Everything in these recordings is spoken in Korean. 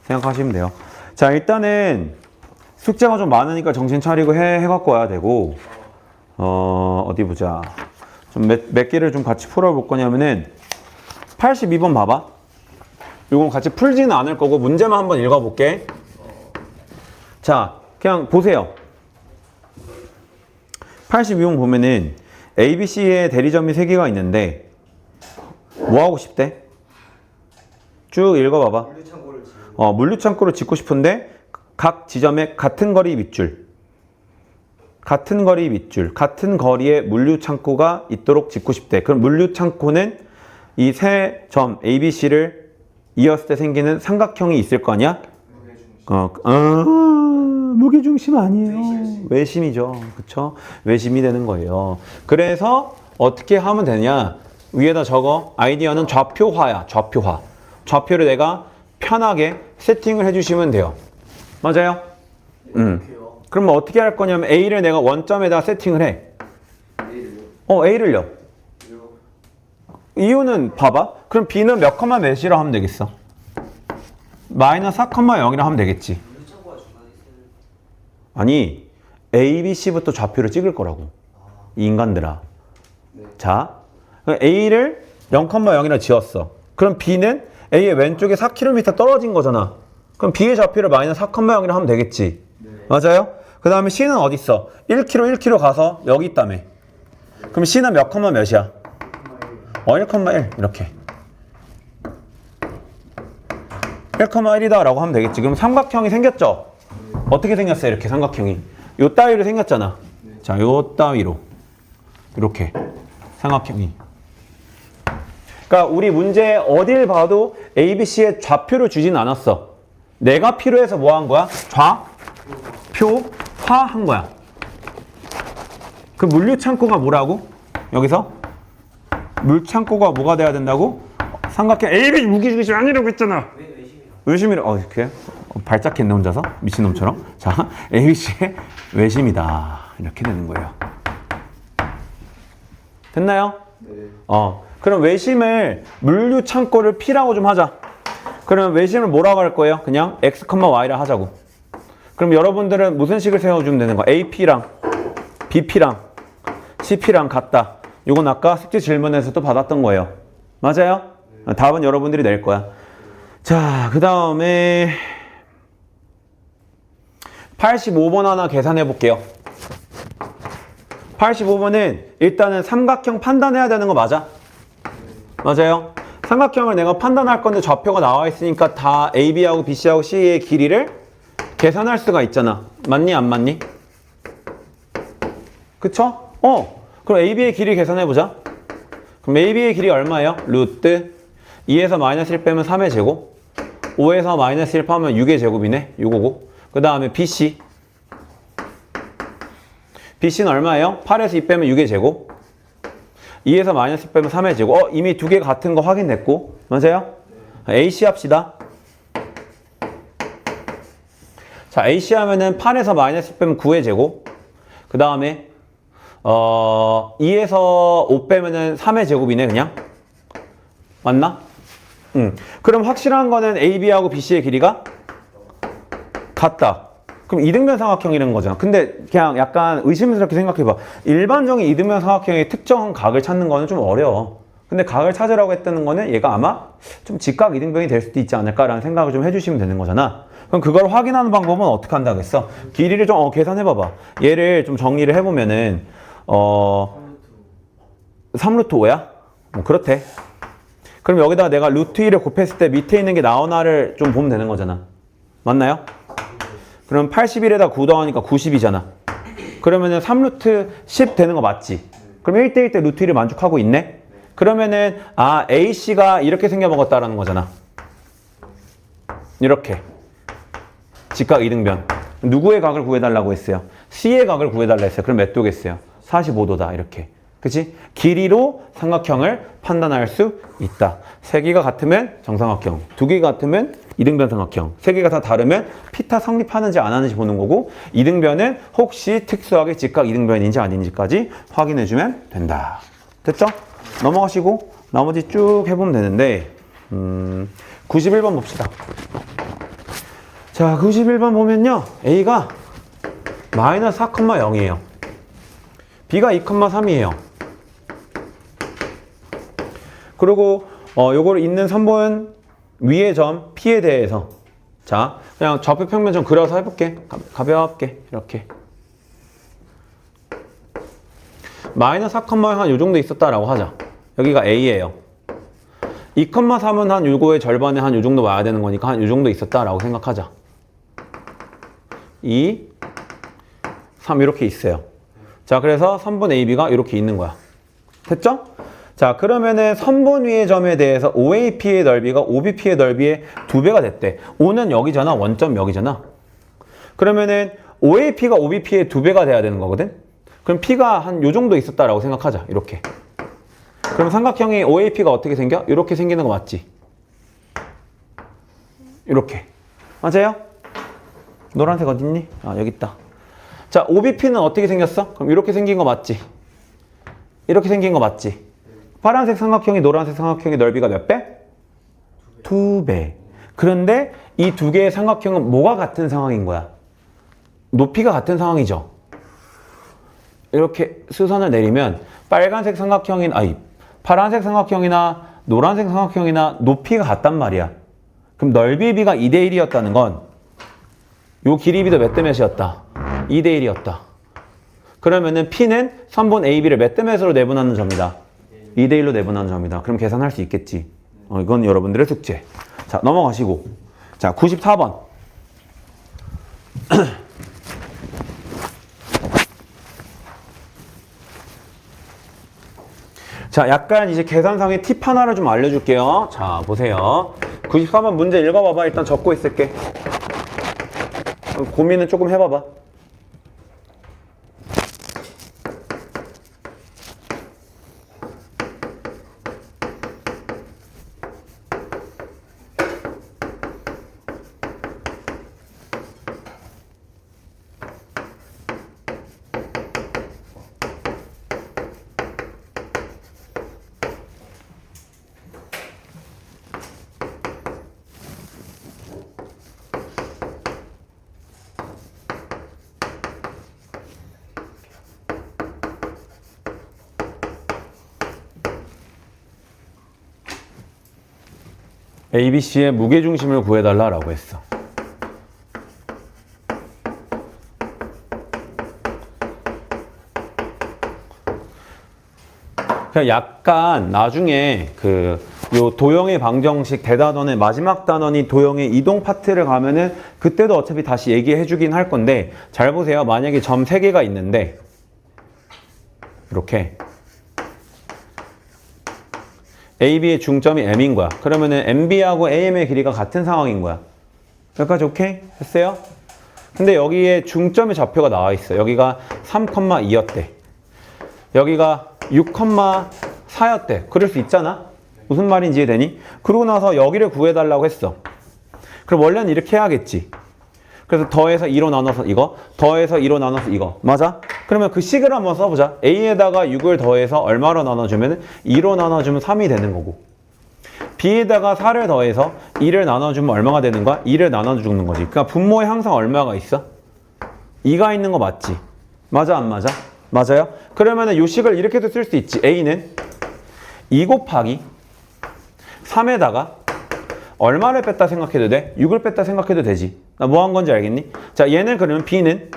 생각하시면 돼요. 자, 일단은 숙제가 좀 많으니까 정신 차리고 해갖고 와야 되고, 어디 보자. 좀 몇 개를 좀 같이 풀어볼 거냐면은, 82번 봐봐. 이건 같이 풀지는 않을 거고, 문제만 한번 읽어볼게. 자, 그냥 보세요. 82번 보면은, A, B, C의 대리점이 3개가 있는데, 뭐 하고 싶대? 쭉 읽어봐봐. 물류창고를 짓고 싶은데 각 지점에 같은 거리 밑줄, 같은 거리에 물류창고가 있도록 짓고 싶대. 그럼 물류창고는 이 세 점 A, B, C를 이었을 때 생기는 삼각형이 있을 거 아니야? 무게중심 아니에요. 외심이죠. 그쵸? 외심이 되는 거예요. 그래서 어떻게 하면 되냐? 위에다 적어. 아이디어는 좌표화야. 좌표화. 좌표를 내가 편하게 세팅을 해주시면 돼요. 맞아요? 그럼 어떻게 할 거냐면 A를 내가 원점에다 세팅을 해. A를요. 이유는 봐봐. 그럼 B는 몇 컴마 몇이라 하면 되겠어? 마이너스 4,0이라 하면 되겠지. 아니, A, B, C부터 좌표를 찍을 거라고. 이 인간들아. 자, A를 0,0이라 지었어. 그럼 B는 A의 왼쪽에 4km 떨어진 거잖아. 그럼 B의 좌표를 마이너스 4,0이라 하면 되겠지. 맞아요? 그 다음에 C는 어디 있어? 1km 가서 여기 있다며. 그럼 C는 몇 컴마 몇이야? 1,1 이렇게. 1,1이다 라고 하면 되겠지. 그럼 삼각형이 생겼죠? 어떻게 생겼어요? 이렇게 삼각형이. 요 따위로 생겼잖아. 자, 요 따위로. 이렇게. 삼각형이. 그러니까 우리 문제 어딜 봐도 A, B, C의 좌표를 주진 않았어. 내가 필요해서 뭐 한 거야? 좌표화한 거야. 그 물류창고가 뭐라고? 여기서? 물창고가 뭐가 돼야 된다고? 삼각형 A, B 무게중심 아니라고 했잖아. 외심이라. 이렇게 발작했네 혼자서 미친놈처럼. 자, A, B, C의 외심이다. 이렇게 되는 거예요. 됐나요? 네. 그럼 외심을 물류창고를 P라고 좀 하자. 그럼 외심을 뭐라고 할 거예요? 그냥 X, Y라 하자고. 그럼 여러분들은 무슨 식을 세워주면 되는 거야? AP랑 BP랑 CP랑 같다. 이건 아까 숙제 질문에서도 받았던 거예요. 맞아요? 네. 답은 여러분들이 낼 거야. 자, 그 다음에 85번 하나 계산해 볼게요. 85번은 일단은 삼각형 판단해야 되는 거 맞아? 맞아요? 삼각형을 내가 판단할 건데 좌표가 나와 있으니까 다 AB하고 BC하고 C의 길이를 계산할 수가 있잖아. 맞니? 안 맞니? 그쵸? 그럼 AB의 길이 계산해보자. 그럼 AB의 길이 얼마예요? 루트 2에서 마이너스 1 빼면 3의 제곱, 5에서 마이너스 1 빼면 6의 제곱이네. 요거고. 그 다음에 BC. BC는 얼마예요? 8에서 2 빼면 6의 제곱, 2에서 마이너스 1 빼면 3의 제곱. 이미 두 개 같은 거 확인됐고. 맞아요? AC 합시다. 자, AC 하면은 8에서 마이너스 1 빼면 9의 제곱. 그 다음에 2에서 5 빼면은 3의 제곱이네, 그냥. 맞나? 그럼 확실한 거는 AB하고 BC의 길이가 같다. 그럼 이등변 삼각형이라는 거잖아. 근데 그냥 약간 의심스럽게 생각해봐. 일반적인 이등변 삼각형의 특정한 각을 찾는 거는 좀 어려워. 근데 각을 찾으라고 했다는 거는 얘가 아마 좀 직각 이등변이 될 수도 있지 않을까라는 생각을 좀 해주시면 되는 거잖아. 그럼 그걸 확인하는 방법은 어떻게 한다겠어? 길이를 좀 계산해봐봐. 얘를 좀 정리를 해보면은 3루트 5야? 그렇대. 그럼 여기다가 내가 루트 1을 곱했을 때 밑에 있는 게 나오나를 좀 보면 되는 거잖아. 맞나요? 그럼 81에다 9 더하니까 90이잖아. 그러면은 3루트 10 되는 거 맞지? 그럼 1대1 때 루트 1을 만족하고 있네? 그러면은 AC가 이렇게 생겨먹었다라는 거잖아. 이렇게. 직각 이등변. 누구의 각을 구해달라고 했어요? C의 각을 구해달라 했어요. 그럼 몇 도겠어요? 45도다. 이렇게. 그치? 길이로 삼각형을 판단할 수 있다. 세 개가 같으면 정삼각형, 두 개가 같으면 이등변 삼각형, 세 개가 다 다르면 피타 성립하는지 안 하는지 보는 거고, 이등변은 혹시 특수하게 직각 이등변인지 아닌지까지 확인해주면 된다. 됐죠? 넘어가시고 나머지 쭉 해보면 되는데 91번 봅시다. 자, 91번 보면요. A가 마이너스 4,0이에요. B가 2,3이에요. 그리고 요거를 있는 선분 위의 점 P에 대해서 자, 그냥 좌표 평면 좀 그려서 해볼게. 가볍게 이렇게 마이너스 4,0 한 요 정도 있었다라고 하자. 여기가 A예요. 2,3은 한 요거의 절반에 한 요 정도 와야 되는 거니까 한 요 정도 있었다라고 생각하자. 2, 3 이렇게 있어요. 자, 그래서 선분 AB가 이렇게 있는 거야. 됐죠? 자, 그러면은 선분 위의 점에 대해서 OAP의 넓이가 OBP의 넓이의 2배가 됐대. O는 여기잖아. 원점 여기잖아. 그러면은 OAP가 OBP의 2배가 돼야 되는 거거든? 그럼 P가 한 요 정도 있었다라고 생각하자. 이렇게. 그럼 삼각형이 OAP가 어떻게 생겨? 이렇게 생기는 거 맞지? 이렇게. 맞아요? 노란색 어딨니? 아, 여기 있다. 자, OBP는 어떻게 생겼어? 그럼 이렇게 생긴 거 맞지? 이렇게 생긴 거 맞지? 파란색 삼각형이 노란색 삼각형의 넓이가 몇 배? 2배. 그런데 이 두 개의 삼각형은 뭐가 같은 상황인 거야? 높이가 같은 상황이죠. 이렇게 수선을 내리면 빨간색 삼각형인 파란색 삼각형이나 노란색 삼각형이나 높이가 같단 말이야. 그럼 넓이 비가 2대 1이었다는 건 요 길이 비도 몇 대 몇이었다? 2대 1이었다. 그러면은 P는 선분 AB를 몇 대 몇으로 내분하는 점이다? 2대 1로 내분하는 점이다. 그럼 계산할 수 있겠지. 이건 여러분들의 숙제. 자, 넘어가시고. 자, 94번. 자, 약간 이제 계산상의 팁 하나를 좀 알려줄게요. 자, 보세요. 94번 문제 읽어봐봐. 일단 적고 있을게. 고민은 조금 해봐봐. ABC의 무게중심을 구해달라고 했어. 그냥 약간 나중에 요 도형의 방정식 대단원의 마지막 단원이 도형의 이동 파트를 가면은 그때도 어차피 다시 얘기해 주긴 할 건데 잘 보세요. 만약에 점 3개가 있는데 이렇게 AB의 중점이 M인 거야. 그러면은 MB하고 AM의 길이가 같은 상황인 거야. 여기까지 오케이? 됐어요? 근데 여기에 중점의 좌표가 나와 있어. 여기가 3,2였대. 여기가 6,4였대. 그럴 수 있잖아? 무슨 말인지 이해되니? 그러고 나서 여기를 구해달라고 했어. 그럼 원래는 이렇게 해야겠지. 그래서 더해서 2로 나눠서 이거, 더해서 2로 나눠서 이거. 맞아? 그러면 그 식을 한번 써보자. A에다가 6을 더해서 얼마로 나눠주면 2로 나눠주면 3이 되는 거고, B에다가 4를 더해서 2를 나눠주면 얼마가 되는 거야? 2를 나눠주는 거지. 그러니까 분모에 항상 얼마가 있어? 2가 있는 거 맞지? 맞아 안 맞아? 맞아요? 그러면은 요 식을 이렇게도 쓸 수 있지. A는 2 곱하기 3에다가 얼마를 뺐다 생각해도 돼? 6을 뺐다 생각해도 되지. 나 뭐 한 건지 알겠니? 자, 얘는 그러면 B는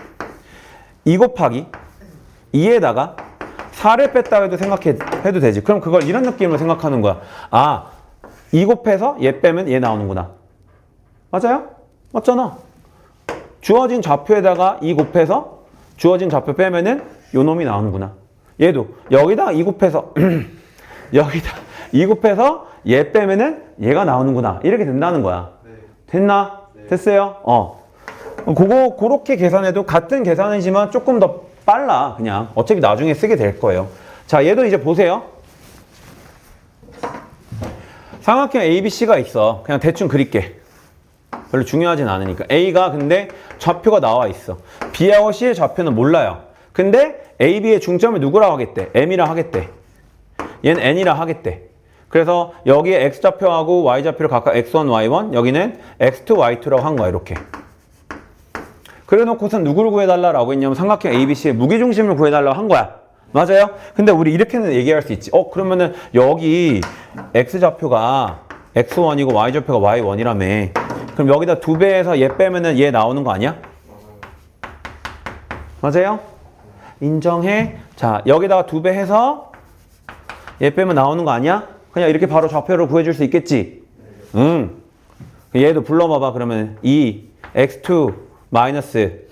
2 곱하기 2에다가 4를 뺐다 해도 생각해도 되지. 그럼 그걸 이런 느낌으로 생각하는 거야. 아, 2 곱해서 얘 빼면 얘 나오는구나. 맞아요? 맞잖아. 주어진 좌표에다가 2 곱해서 주어진 좌표 빼면은 요 놈이 나오는구나. 얘도 여기다 2 곱해서 여기다 2 곱해서 얘 빼면은 얘가 나오는구나. 이렇게 된다는 거야. 됐나? 됐어요? 그렇게 계산해도 같은 계산이지만 조금 더 빨라. 그냥 어차피 나중에 쓰게 될 거예요. 자, 얘도 이제 보세요. 삼각형 ABC가 있어. 그냥 대충 그릴게. 별로 중요하진 않으니까. A가 근데 좌표가 나와 있어. B하고 C의 좌표는 몰라요. 근데 AB의 중점을 누구라고 하겠대? M이라 하겠대. 얘는 N이라 하겠대. 그래서 여기에 X좌표하고 Y좌표를 각각 X1, Y1, 여기는 X2, Y2라고 한 거야. 이렇게. 그래 놓고선 누구를 구해달라고 했냐면 삼각형 ABC의 무게중심을 구해달라고 한 거야. 맞아요? 근데 우리 이렇게는 얘기할 수 있지. 그러면은 여기 X좌표가 X1이고 Y좌표가 Y1이라며. 그럼 여기다 2배해서 얘 빼면은 얘 나오는 거 아니야? 맞아요? 인정해. 자, 여기다가 2배 해서 얘 빼면 나오는 거 아니야? 그냥 이렇게 바로 좌표를 구해줄 수 있겠지? 응. 얘도 불러봐봐. 그러면 2x2 마이너스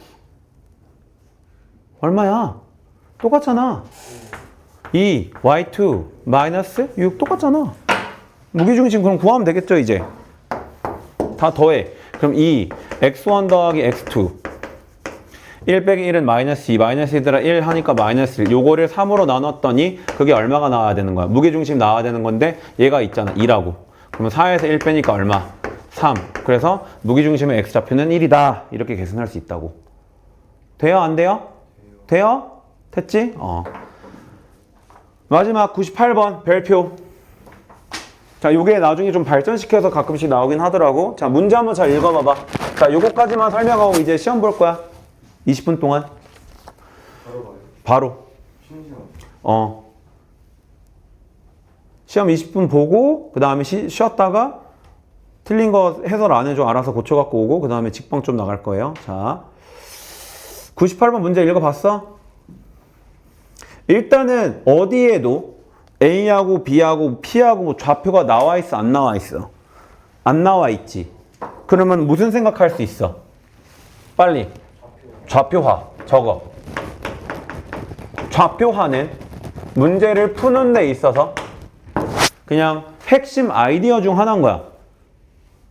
얼마야? 똑같잖아. 2y2 마이너스 6 똑같잖아. 무게중심 그럼 구하면 되겠죠 이제. 다 더해. 그럼 2x1 더하기 x2 1 빼기 1은 마이너스 2, 마이너스 2더라 1 하니까 마이너스 1. 요거를 3으로 나눴더니 그게 얼마가 나와야 되는 거야? 무게중심 나와야 되는 건데 얘가 있잖아 2라고. 그러면 4에서 1 빼니까 얼마? 3. 그래서 무게중심의 x좌표는 1이다. 이렇게 계산할 수 있다고. 돼요? 안 돼요? 돼요? 됐지? 마지막 98번 별표. 자, 요게 나중에 좀 발전시켜서 가끔씩 나오긴 하더라고. 자, 문제 한번 잘 읽어봐봐. 자, 요거까지만 설명하고 이제 시험 볼 거야. 20분 동안. 바로 봐요. 바로. 심시간. 시험 20분 보고 그 다음에 쉬었다가 틀린 거 해설 안 해줘. 알아서 고쳐갖고 오고 그 다음에 직방 좀 나갈 거예요. 자, 98번 문제 읽어봤어? 일단은 어디에도 A하고 B하고 P하고 뭐 좌표가 나와 있어? 안 나와 있어? 안 나와 있지. 그러면 무슨 생각할 수 있어? 빨리. 좌표화. 적어. 좌표화는 문제를 푸는 데 있어서 그냥 핵심 아이디어 중 하나인 거야.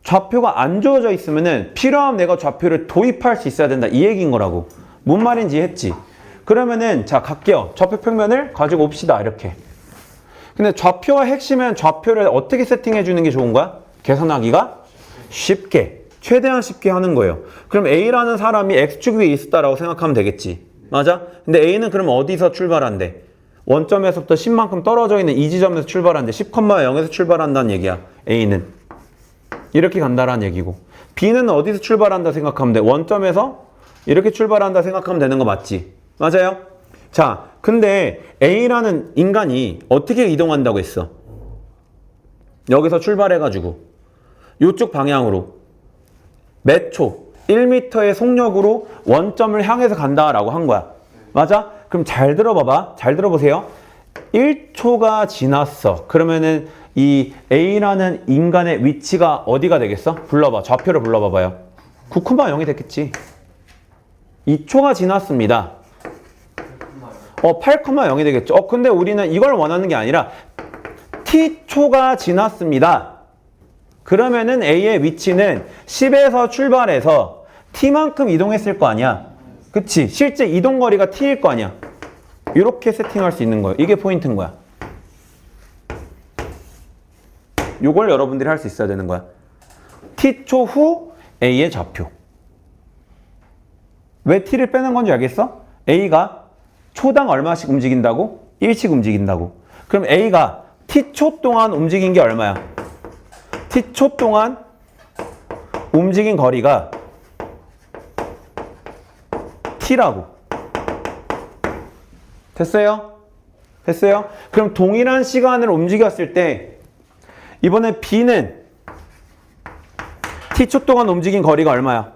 좌표가 안 주어져 있으면은 필요하면 내가 좌표를 도입할 수 있어야 된다. 이 얘기인 거라고. 뭔 말인지 했지. 그러면은 자 갈게요. 좌표 평면을 가지고 옵시다. 이렇게. 근데 좌표와 핵심은 좌표를 어떻게 세팅해 주는 게 좋은 거야? 계산하기가 쉽게. 최대한 쉽게 하는 거예요. 그럼 A라는 사람이 X축 위에 있었다라고 생각하면 되겠지. 맞아? 근데 A는 그럼 어디서 출발한대? 원점에서부터 10만큼 떨어져 있는 이 지점에서 출발한대. 10,0에서 출발한다는 얘기야. A는. 이렇게 간다라는 얘기고. B는 어디서 출발한다 생각하면 돼? 원점에서 이렇게 출발한다 생각하면 되는 거 맞지? 맞아요? 자, 근데 A라는 인간이 어떻게 이동한다고 했어? 여기서 출발해가지고 이쪽 방향으로 몇 초? 1m의 속력으로 원점을 향해서 간다라고 한 거야. 맞아? 그럼 잘 들어봐봐. 잘 들어보세요. 1초가 지났어. 그러면은 이 A라는 인간의 위치가 어디가 되겠어? 불러봐. 좌표를 불러봐봐요. 9,0이 됐겠지. 2초가 지났습니다. 8,0이 되겠죠. 근데 우리는 이걸 원하는 게 아니라 T초가 지났습니다. 그러면은 A의 위치는 10에서 출발해서 T만큼 이동했을 거 아니야. 그치? 실제 이동거리가 T일 거 아니야. 이렇게 세팅할 수 있는 거예요. 이게 포인트인 거야. 요걸 여러분들이 할 수 있어야 되는 거야. T초 후 A의 좌표. 왜 T를 빼는 건지 알겠어? A가 초당 얼마씩 움직인다고? 1씩 움직인다고. 그럼 A가 T초 동안 움직인 게 얼마야? T초 동안 움직인 거리가 T라고. 됐어요? 됐어요? 그럼 동일한 시간을 움직였을 때 이번에 B는 T초 동안 움직인 거리가 얼마야?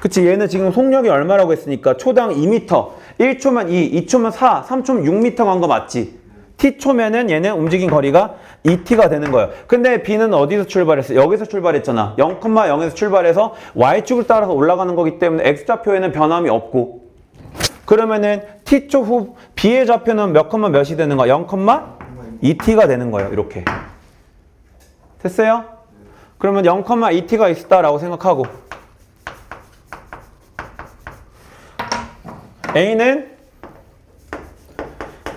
그치? 얘는 지금 속력이 얼마라고 했으니까 초당 2m, 1초면 2, 2초면 4, 3초면 6m 간 거 맞지? T초면은 얘는 움직인 거리가 2T가 되는 거예요. 근데 B는 어디서 출발했어? 여기서 출발했잖아. 0,0에서 출발해서 Y축을 따라서 올라가는 거기 때문에 X좌표에는 변함이 없고. 그러면은 T초 후 B의 좌표는 몇 컴마 몇이 되는 거야? 0,2T가 되는 거예요. 이렇게. 됐어요? 그러면 0,2T가 있었다라고 생각하고 A는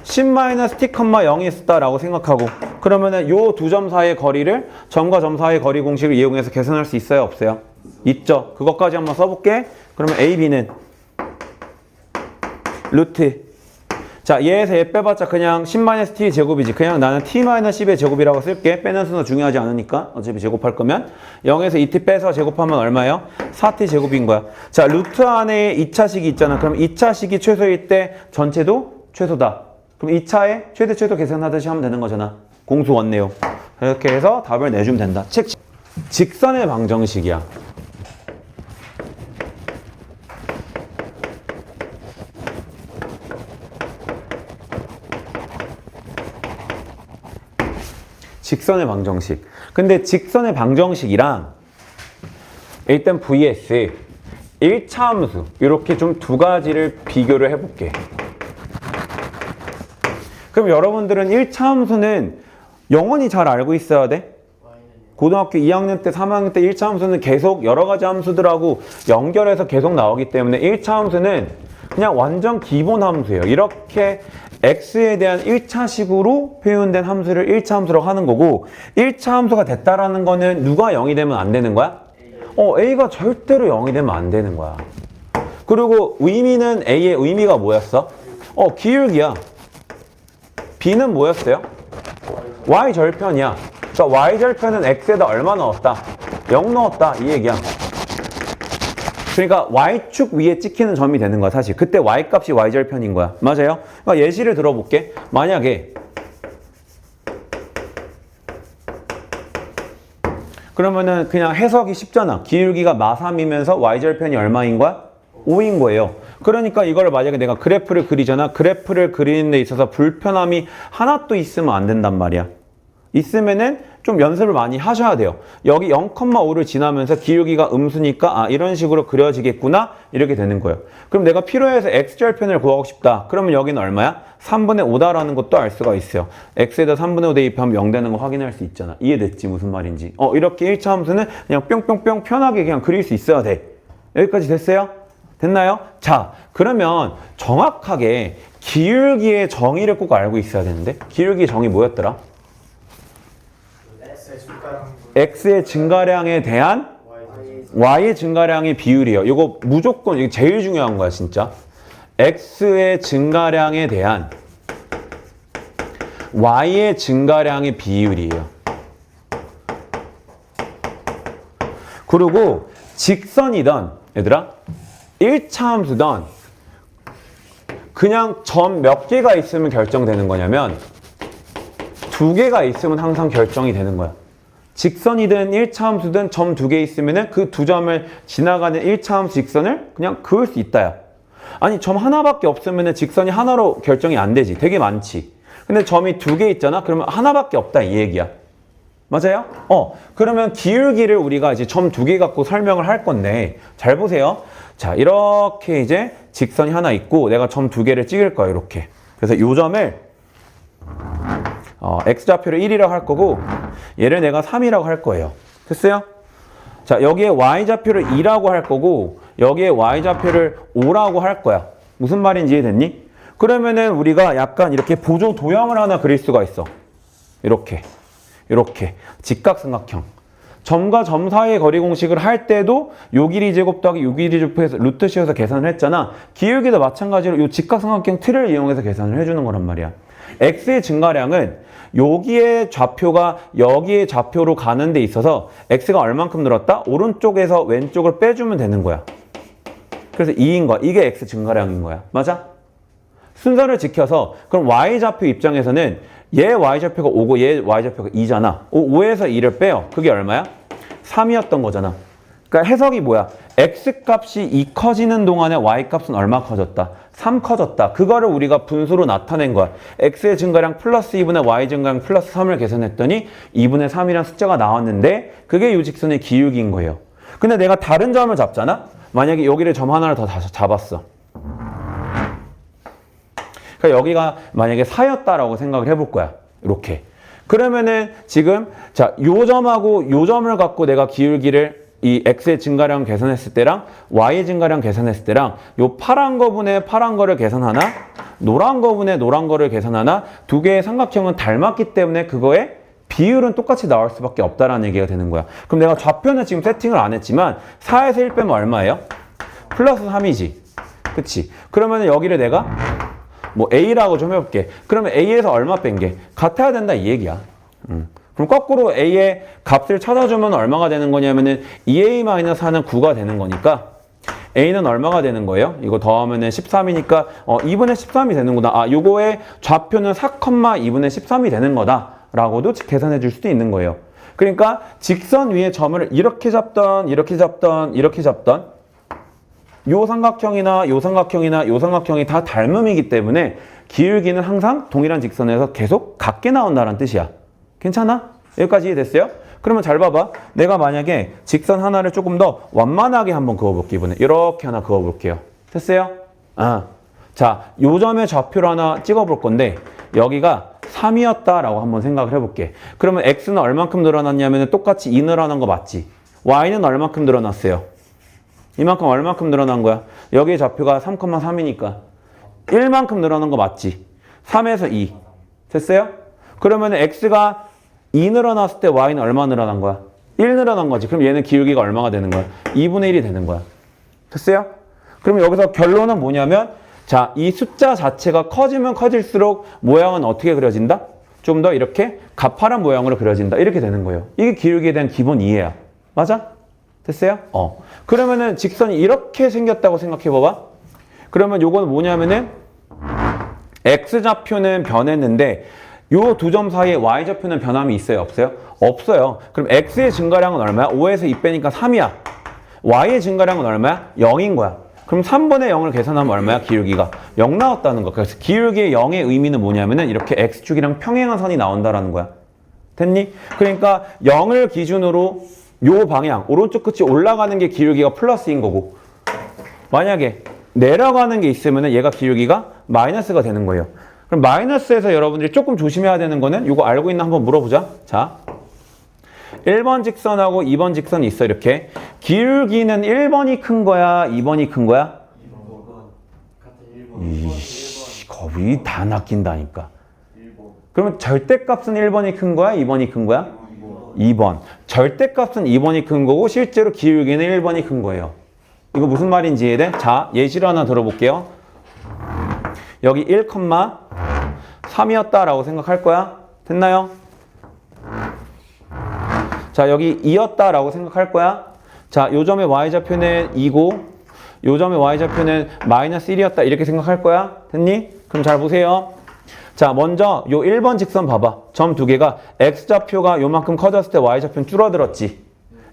10-T,0이 있었다라고 생각하고 그러면은 요 두 점 사이의 거리를 점과 점 사이의 거리 공식을 이용해서 계산할 수 있어요? 없어요? 있죠? 그것까지 한번 써볼게. 그러면 A, B는 루트 자, 얘에서 얘 빼봤자 그냥 10-t 제곱이지. 그냥 나는 t-10의 제곱이라고 쓸게. 빼는 수는 중요하지 않으니까. 어차피 제곱할 거면 0에서 2t 빼서 제곱하면 얼마예요? 4t 제곱인 거야. 자, 루트 안에 2차식이 있잖아. 그럼 2차식이 최소일 때 전체도 최소다. 그럼 2차에 최대 계산하듯이 하면 되는 거잖아. 공수 원내요. 이렇게 해서 답을 내주면 된다. 직선의 방정식이야. 직선의 방정식. 근데 직선의 방정식이랑 일단 vs 1차 함수 이렇게 좀 두 가지를 비교를 해볼게. 그럼 여러분들은 1차 함수는 영원히 잘 알고 있어야 돼. 고등학교 2학년 때, 3학년 때 1차 함수는 계속 여러 가지 함수들하고 연결해서 계속 나오기 때문에 1차 함수는 그냥 완전 기본 함수예요. 이렇게 x에 대한 1차식으로 표현된 함수를 1차 함수라고 하는 거고, 1차 함수가 됐다라는 거는 누가 0이 되면 안 되는 거야? a가 절대로 0이 되면 안 되는 거야. 그리고 의미는 a의 의미가 뭐였어? 기울기야. b는 뭐였어요? y절편이야. 그러니까 y절편은 x에다 얼마 넣었다? 0 넣었다. 이 얘기야. 그러니까 y축 위에 찍히는 점이 되는 거야, 사실. 그때 y값이 y절편인 거야. 맞아요? 그러니까 예시를 들어볼게. 만약에 그러면은 그냥 해석이 쉽잖아. 기울기가 마3이면서 y절편이 얼마인 거야? 5인 거예요. 그러니까 이걸 만약에 내가 그래프를 그리잖아. 그래프를 그리는 데 있어서 불편함이 하나도 있으면 안 된단 말이야. 있으면은 좀 연습을 많이 하셔야 돼요. 여기 0,5를 지나면서 기울기가 음수니까 이런 식으로 그려지겠구나 이렇게 되는 거예요. 그럼 내가 필요해서 x절편을 구하고 싶다. 그러면 여기는 얼마야? 3분의 5다라는 것도 알 수가 있어요. x에다 3분의 5 대입하면 0 되는 거 확인할 수 있잖아. 이해됐지? 무슨 말인지. 이렇게 1차 함수는 그냥 뿅뿅뿅 편하게 그냥 그릴 수 있어야 돼. 여기까지 됐어요? 됐나요? 자, 그러면 정확하게 기울기의 정의를 꼭 알고 있어야 되는데, 기울기의 정의 뭐였더라? x의 증가량에 대한 y의 증가량의 비율이에요. 이거 무조건 이게 제일 중요한 거야, 진짜. x의 증가량에 대한 y의 증가량의 비율이에요. 그리고 직선이던 얘들아 1차 함수던 그냥 점 몇 개가 있으면 결정되는 거냐면 2개가 있으면 항상 결정이 되는 거야. 직선이든 1차 함수든 점 2개 있으면 그 두 점을 지나가는 1차 함수 직선을 그냥 그을 수 있다야. 아니 점 하나밖에 없으면 직선이 하나로 결정이 안 되지. 되게 많지. 근데 점이 2개 있잖아. 그러면 하나밖에 없다 이 얘기야. 맞아요? 그러면 기울기를 우리가 이제 점 2개 갖고 설명을 할 건데 잘 보세요. 자, 이렇게 이제 직선이 하나 있고 내가 점 2개를 찍을 거야, 이렇게. 그래서 이 점을 x좌표를 1이라고 할 거고 얘를 내가 3이라고 할 거예요. 됐어요? 자, 여기에 y좌표를 2라고 할 거고 여기에 y좌표를 5라고 할 거야. 무슨 말인지 이해됐니? 그러면은 우리가 약간 이렇게 보조 도형을 하나 그릴 수가 있어. 이렇게 직각삼각형. 점과 점 사이의 거리 공식을 할 때도 요 길이 제곱 더하기 요 길이 제곱해서 루트 씌워서 계산을 했잖아. 기울기도 마찬가지로 요 직각삼각형 틀을 이용해서 계산을 해주는 거란 말이야. x의 증가량은 여기의 좌표가 여기의 좌표로 가는 데 있어서 x가 얼만큼 늘었다? 오른쪽에서 왼쪽을 빼주면 되는 거야. 그래서 2인 거야. 이게 x 증가량인 거야. 맞아? 순서를 지켜서 그럼 y좌표 입장에서는 얘 y좌표가 5고 얘 y좌표가 2잖아. 5에서 2를 빼요. 그게 얼마야? 3이었던 거잖아. 그러니까 해석이 뭐야? x값이 2 커지는 동안에 y값은 얼마 커졌다? 3 커졌다. 그거를 우리가 분수로 나타낸 거야. x의 증가량 플러스 2분의 y 증가량 플러스 3을 계산했더니 2분의 3이라는 숫자가 나왔는데 그게 이 직선의 기울기인 거예요. 근데 내가 다른 점을 잡잖아? 만약에 여기를 점 하나를 더 잡았어. 그러니까 여기가 만약에 4였다라고 생각을 해볼 거야. 이렇게. 그러면은 지금 자, 요 점하고 요 점을 갖고 내가 기울기를 이 x의 증가량 계산했을 때랑 y의 증가량 계산했을 때랑 요 파란 거분의 파란 거를 계산하나 노란 거분의 노란 거를 계산하나 두 개의 삼각형은 닮았기 때문에 그거의 비율은 똑같이 나올 수밖에 없다라는 얘기가 되는 거야. 그럼 내가 좌표는 지금 세팅을 안 했지만 4에서 1 빼면 얼마예요? 플러스 3이지. 그치? 그러면 여기를 내가 뭐 A라고 좀 해볼게. 그러면 A에서 얼마 뺀 게? 같아야 된다 이 얘기야. 그럼 거꾸로 A의 값을 찾아주면 얼마가 되는 거냐면은 2A-4는 9가 되는 거니까 A는 얼마가 되는 거예요? 이거 더하면은 13이니까 2분의 13이 되는구나. 아, 요거의 좌표는 4,2분의 13이 되는 거다라고도 계산해 줄 수도 있는 거예요. 그러니까 직선 위에 점을 이렇게 잡던 이렇게 잡던 이렇게 잡던 요 삼각형이나 요 삼각형이나 요 삼각형이 다 닮음이기 때문에 기울기는 항상 동일한 직선에서 계속 같게 나온다는 뜻이야. 괜찮아? 여기까지 이해됐어요? 그러면 잘 봐봐. 내가 만약에 직선 하나를 조금 더 완만하게 한번 그어볼게. 이번에 이렇게 하나 그어볼게요. 됐어요? 자, 요 점의 좌표를 하나 찍어볼 건데 여기가 3이었다라고 한번 생각을 해볼게. 그러면 x는 얼만큼 늘어났냐면 똑같이 2 늘어난 거 맞지? y는 얼만큼 늘어났어요? 이만큼 얼만큼 늘어난 거야? 여기의 좌표가 3,3이니까 1만큼 늘어난 거 맞지? 3에서 2. 됐어요? 그러면 x가 2 늘어났을 때 y는 얼마 늘어난 거야? 1 늘어난 거지. 그럼 얘는 기울기가 얼마가 되는 거야? 2분의 1이 되는 거야. 됐어요? 그럼 여기서 결론은 뭐냐면 자, 이 숫자 자체가 커지면 커질수록 모양은 어떻게 그려진다? 좀 더 이렇게 가파른 모양으로 그려진다. 이렇게 되는 거예요. 이게 기울기에 대한 기본 이해야. 맞아? 됐어요? 그러면은 직선이 이렇게 생겼다고 생각해 봐봐. 그러면 요거는 뭐냐면은 x좌표는 변했는데 요 두 점 사이에 y좌표는 변함이 있어요? 없어요? 없어요. 그럼 x의 증가량은 얼마야? 5에서 2 빼니까 3이야. y의 증가량은 얼마야? 0인 거야. 그럼 3분의 0을 계산하면 얼마야? 기울기가 0 나왔다는 거야. 그래서 기울기의 0의 의미는 뭐냐면은 이렇게 x축이랑 평행한 선이 나온다라는 거야. 됐니? 그러니까 0을 기준으로 요 방향, 오른쪽 끝이 올라가는 게 기울기가 플러스인 거고 만약에 내려가는 게 있으면은 얘가 기울기가 마이너스가 되는 거예요. 그럼 마이너스에서 여러분들이 조금 조심해야 되는 거는 이거 알고 있나 한번 물어보자. 자, 1번 직선하고 2번 직선이 있어. 이렇게 기울기는 1번이 큰 거야? 2번이 큰 거야? 2번 같은 1번. 이씨, 겁이 다 낚인다니까. 1번. 그러면 절대값은 1번이 큰 거야? 2번이 큰 거야? 2번. 2번. 절대값은 2번이 큰 거고 실제로 기울기는 1번이 큰 거예요. 이거 무슨 말인지 이해돼? 자, 예시를 하나 들어볼게요. 여기 1,3이었다라고 생각할 거야. 됐나요? 자, 여기 2였다라고 생각할 거야. 자, 요 점의 y좌표는 2고 요 점의 y좌표는 마이너스 1이었다 이렇게 생각할 거야. 됐니? 그럼 잘 보세요. 자, 먼저 요 1번 직선 봐봐. 점 두 개가 x좌표가 요만큼 커졌을 때 y좌표는 줄어들었지.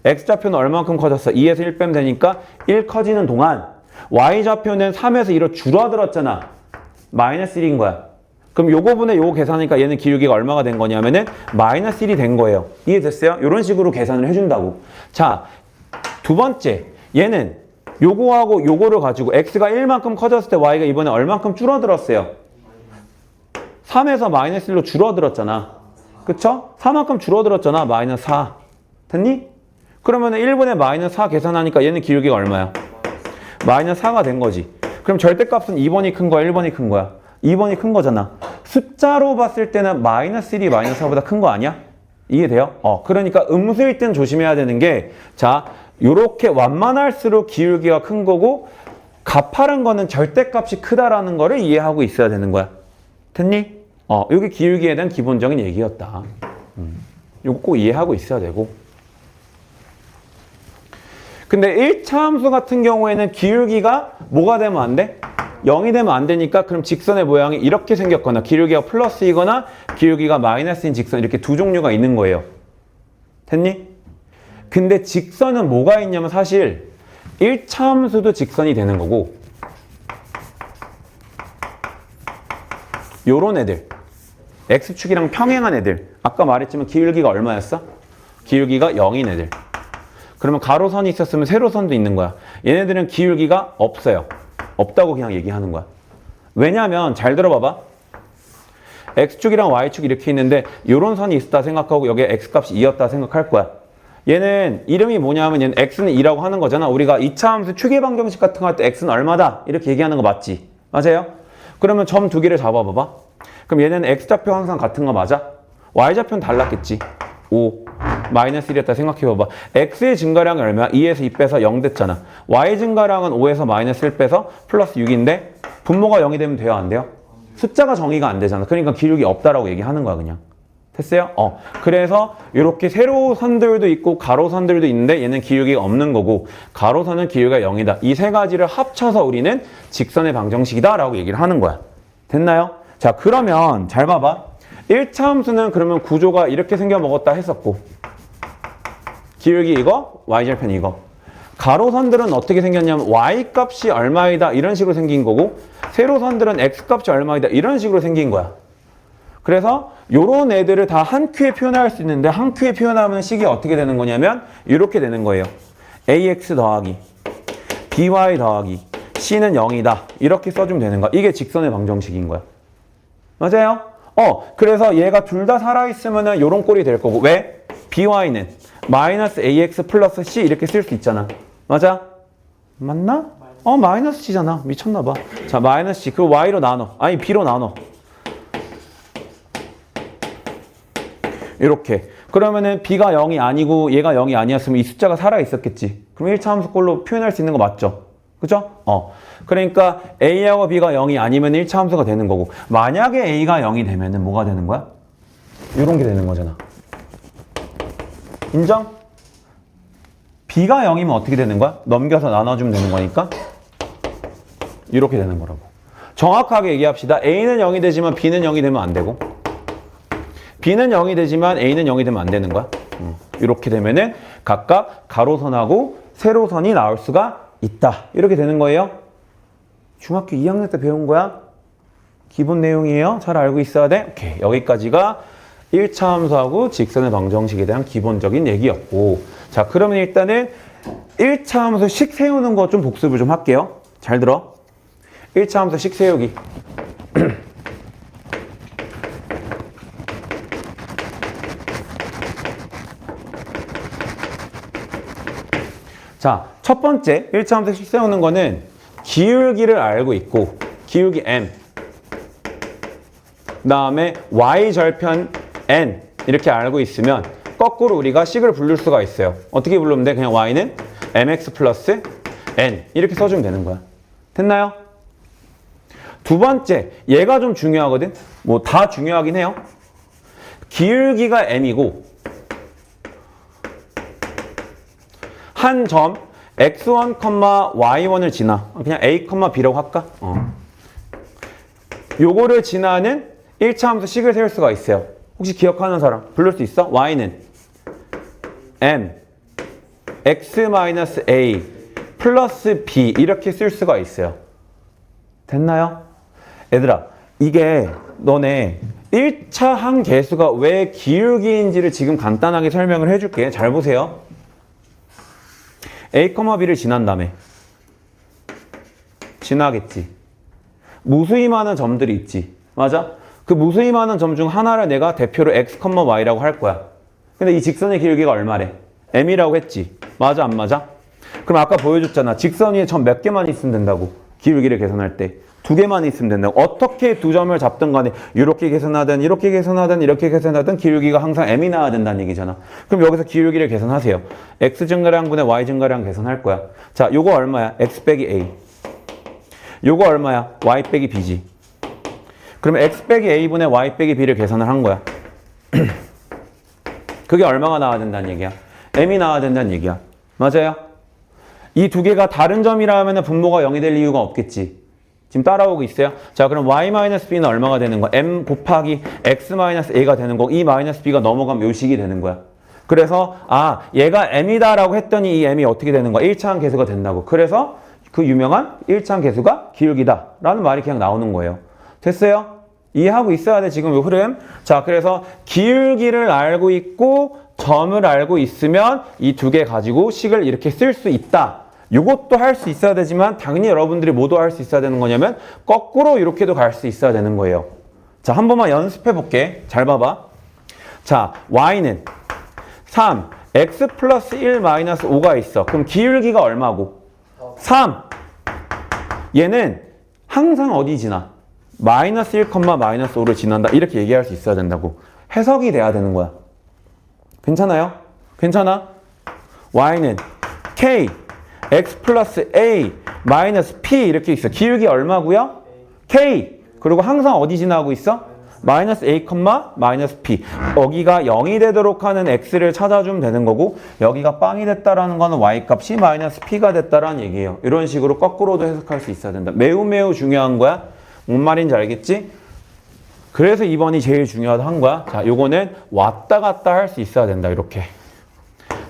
x좌표는 얼만큼 커졌어? 2에서 1 빼면 되니까 1 커지는 동안 y좌표는 3에서 2로 줄어들었잖아. 마이너스 1인 거야. 그럼 요거분의 요거 계산하니까 얘는 기울기가 얼마가 된 거냐면은 마이너스 1이 된 거예요. 이해됐어요? 이런 식으로 계산을 해준다고. 자, 두 번째. 얘는 요거하고 요거를 가지고 x가 1만큼 커졌을 때 y가 이번에 얼만큼 줄어들었어요? 3에서 마이너스 1로 줄어들었잖아. 그쵸? 4만큼 줄어들었잖아. 마이너스 4. 됐니? 그러면 1분의 마이너스 4 계산하니까 얘는 기울기가 얼마야? 마이너스 4가 된 거지. 그럼 절대값은 2번이 큰 거야? 1번이 큰 거야? 2번이 큰 거잖아. 숫자로 봤을 때는 마이너스 1이 마이너스 4보다 큰 거 아니야? 이해돼요? 그러니까 음수일 땐 조심해야 되는 게 자, 요렇게 완만할수록 기울기가 큰 거고 가파른 거는 절대값이 크다라는 거를 이해하고 있어야 되는 거야. 됐니? 여기 기울기에 대한 기본적인 얘기였다. 요거 꼭 이해하고 있어야 되고. 근데 1차 함수 같은 경우에는 기울기가 뭐가 되면 안 돼? 0이 되면 안 되니까 그럼 직선의 모양이 이렇게 생겼거나 기울기가 플러스이거나 기울기가 마이너스인 직선 이렇게 두 종류가 있는 거예요. 됐니? 근데 직선은 뭐가 있냐면 사실 1차 함수도 직선이 되는 거고 요런 애들 x축이랑 평행한 애들 아까 말했지만 기울기가 얼마였어? 기울기가 0인 애들 그러면 가로선이 있었으면 세로선도 있는 거야. 얘네들은 기울기가 없어요. 없다고 그냥 얘기하는 거야. 왜냐면 잘 들어봐봐. x축이랑 y축 이렇게 있는데 요런 선이 있었다 생각하고 여기에 x값이 2였다 생각할 거야. 얘는 이름이 뭐냐면 얘는 x는 2라고 하는 거잖아. 우리가 2차 함수 추계방정식 같은 거 할 때 x는 얼마다 이렇게 얘기하는 거 맞지? 맞아요? 그러면 점 두 개를 잡아봐봐. 그럼 얘는 x좌표 항상 같은 거 맞아? y좌표는 달랐겠지. 5 마이너스 1이었다 생각해봐봐. x의 증가량이 얼마야? 2에서 2 빼서 0 됐잖아. y 증가량은 5에서 마이너스 1 빼서 플러스 6인데 분모가 0이 되면 돼요? 안 돼요? 숫자가 정의가 안 되잖아. 그러니까 기울기 없다라고 얘기하는 거야, 그냥. 됐어요? 그래서 이렇게 세로선들도 있고 가로선들도 있는데 얘는 기울기가 없는 거고 가로선은 기울기가 0이다. 이 세 가지를 합쳐서 우리는 직선의 방정식이다 라고 얘기를 하는 거야. 됐나요? 자, 그러면 잘 봐봐. 1차 함수는 그러면 구조가 이렇게 생겨 먹었다 했었고 기울기 이거, y절편 이거. 가로선들은 어떻게 생겼냐면 y값이 얼마이다 이런 식으로 생긴 거고 세로선들은 x값이 얼마이다 이런 식으로 생긴 거야. 그래서 요런 애들을 다 한 큐에 표현할 수 있는데 한 큐에 표현하면 식이 어떻게 되는 거냐면 이렇게 되는 거예요. ax 더하기 by 더하기 c는 0이다. 이렇게 써주면 되는 거야. 이게 직선의 방정식인 거야. 맞아요? 그래서 얘가 둘 다 살아있으면 요런 꼴이 될 거고 왜? by는 마이너스 ax 플러스 c 이렇게 쓸 수 있잖아. 맞아? 맞나? 마이너스 c잖아. 미쳤나 봐. 자, 마이너스 c. 그리고 y로 나눠. 아니, b로 나눠. 이렇게. 그러면은 b가 0이 아니고 얘가 0이 아니었으면 이 숫자가 살아있었겠지. 그럼 1차 함수꼴로 표현할 수 있는 거 맞죠? 그죠? 그러니까 a하고 b가 0이 아니면 1차 함수가 되는 거고 만약에 a가 0이 되면은 뭐가 되는 거야? 이런 게 되는 거잖아. 인정? b가 0이면 어떻게 되는 거야? 넘겨서 나눠주면 되는 거니까 이렇게 되는 거라고. 정확하게 얘기합시다. a는 0이 되지만 b는 0이 되면 안 되고 b는 0이 되지만 a는 0이 되면 안 되는 거야. 이렇게 되면은 각각 가로선하고 세로선이 나올 수가 있다. 이렇게 되는 거예요. 중학교 2학년 때 배운 거야. 기본 내용이에요. 잘 알고 있어야 돼. 오케이. 여기까지가 1차 함수하고 직선의 방정식에 대한 기본적인 얘기였고 자, 그러면 일단은 1차 함수 식 세우는 거 좀 복습을 좀 할게요. 잘 들어. 1차 함수 식 세우기. 자, 첫 번째 1차 함수 식 세우는 거는 기울기를 알고 있고 기울기 m 그 다음에 y절편 n 이렇게 알고 있으면 거꾸로 우리가 식을 부를 수가 있어요. 어떻게 부르면 돼? 그냥 y는 mx 플러스 n 이렇게 써주면 되는 거야. 됐나요? 두 번째, 얘가 좀 중요하거든? 뭐 다 중요하긴 해요. 기울기가 m이고 한 점 x1, y1을 지나. 그냥 a, b라고 할까? 요거를 지나는 1차 함수 식을 세울 수가 있어요. 혹시 기억하는 사람? 부를 수 있어? y는 m x-a 플러스 b 이렇게 쓸 수가 있어요. 됐나요? 얘들아, 이게 너네 1차 항계수가 왜 기울기인지를 지금 간단하게 설명을 해줄게. 잘 보세요. a, b를 지난 다음에 지나겠지. 무수히 많은 점들이 있지. 맞아? 그 무수히 많은 점 중 하나를 내가 대표로 x, y라고 할 거야. 근데 이 직선의 기울기가 얼마래? m이라고 했지. 맞아, 안 맞아? 그럼 아까 보여줬잖아. 직선 위에 점 몇 개만 있으면 된다고. 기울기를 계산할 때. 2개만 있으면 된다고. 어떻게 두 점을 잡든 간에 이렇게 계산하든 이렇게 계산하든 이렇게 계산하든 기울기가 항상 m이 나와야 된다는 얘기잖아. 그럼 여기서 기울기를 계산하세요. x 증가량분의 y 증가량 계산할 거야. 자, 요거 얼마야? x 빼기 a. 요거 얼마야? y 빼기 b지. 그러면 x 빼기 a분의 y 빼기 b를 계산을 한 거야. 그게 얼마가 나와야 된다는 얘기야? m이 나와야 된다는 얘기야. 맞아요? 이 두 개가 다른 점이라 하면 분모가 0이 될 이유가 없겠지. 지금 따라오고 있어요? 자, 그럼 y-b는 얼마가 되는 거야? m 곱하기 x-a가 되는 거고 이 -b가 넘어가면 요 식이 되는 거야. 그래서 얘가 m이다 라고 했더니 이 m이 어떻게 되는 거야? 1차항 계수가 된다고. 그래서 그 유명한 1차항 계수가 기울기다 라는 말이 그냥 나오는 거예요. 됐어요? 이해하고 있어야 돼, 지금 요 흐름. 자, 그래서 기울기를 알고 있고 점을 알고 있으면 이 두 개 가지고 식을 이렇게 쓸 수 있다. 이것도 할 수 있어야 되지만 당연히 여러분들이 모두 할 수 있어야 되는 거냐면 거꾸로 이렇게도 갈 수 있어야 되는 거예요. 자, 한 번만 연습해 볼게. 잘 봐봐. 자, y는 3, x 플러스 1 마이너스 5가 있어. 그럼 기울기가 얼마고? 3. 얘는 항상 어디 지나? 마이너스 1, 마이너스 5를 지난다. 이렇게 얘기할 수 있어야 된다고. 해석이 돼야 되는 거야. 괜찮아요? 괜찮아? y는 k, x 플러스 a, 마이너스 p 이렇게 있어. 기울기 얼마고요? k. 그리고 항상 어디 지나고 있어? 마이너스 a, 마이너스 p. 여기가 0이 되도록 하는 x를 찾아주면 되는 거고 여기가 빵이 됐다라는 거는 y 값이 마이너스 p가 됐다라는 얘기예요. 이런 식으로 거꾸로도 해석할 수 있어야 된다. 매우 매우 중요한 거야. 뭔 말인지 알겠지? 그래서 2번이 제일 중요하다 한 거야. 자, 요거는 왔다 갔다 할 수 있어야 된다. 이렇게.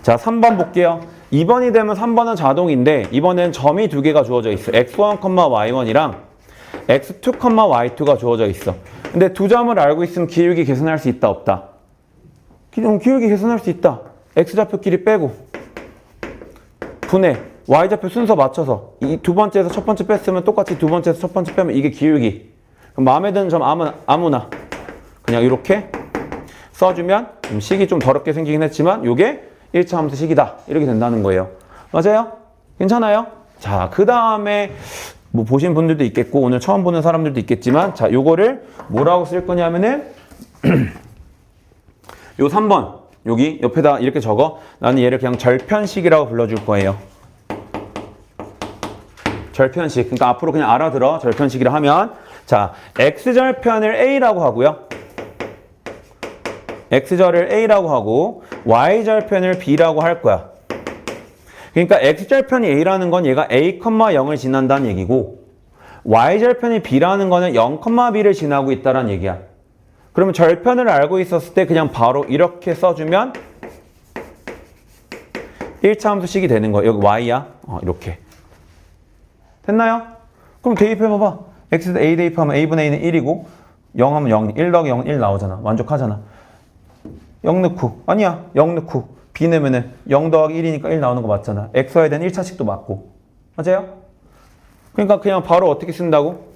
자, 3번 볼게요. 2번이 되면 3번은 자동인데 이번엔 점이 두 개가 주어져 있어. x1, y1이랑 x2, y2가 주어져 있어. 근데 두 점을 알고 있으면 기울기 계산할 수 있다 없다? 기울기 계산할 수 있다. x좌표 길이 빼고 분해 y좌표 순서 맞춰서 이 두 번째에서 첫 번째 뺐으면 똑같이 두 번째에서 첫 번째 빼면 이게 기울기. 그럼 마음에 드는 점 아무나 그냥 이렇게 써주면 식이 좀 더럽게 생기긴 했지만 이게 1차 함수 식이다. 이렇게 된다는 거예요. 맞아요? 괜찮아요? 자, 그 다음에 뭐 보신 분들도 있겠고 오늘 처음 보는 사람들도 있겠지만 자, 요거를 뭐라고 쓸 거냐면은 요 3번 여기 옆에다 이렇게 적어. 나는 얘를 그냥 절편식이라고 불러줄 거예요. 절편식. 그러니까 앞으로 그냥 알아들어. 절편식이라 하면 자, x절편을 a라고 하고요. x절을 a라고 하고 y절편을 b라고 할 거야. 그러니까 x절편이 a라는 건 얘가 a, 0을 지난다는 얘기고 y절편이 b라는 거는 0, b를 지나고 있다는 얘기야. 그러면 절편을 알고 있었을 때 그냥 바로 이렇게 써주면 1차 함수식이 되는 거야. 여기 y야. 이렇게. 됐나요? 그럼 대입해봐봐. x에다 a 대입하면 a분의 a는 1이고 0 하면 0, 1 더하기 0은 1 나오잖아. 만족하잖아. 0 넣고 아니야. 0 넣고 b 내면은 0 더하기 1이니까 1 나오는 거 맞잖아. x와에 대한 1차식도 맞고. 맞아요? 그러니까 그냥 바로 어떻게 쓴다고?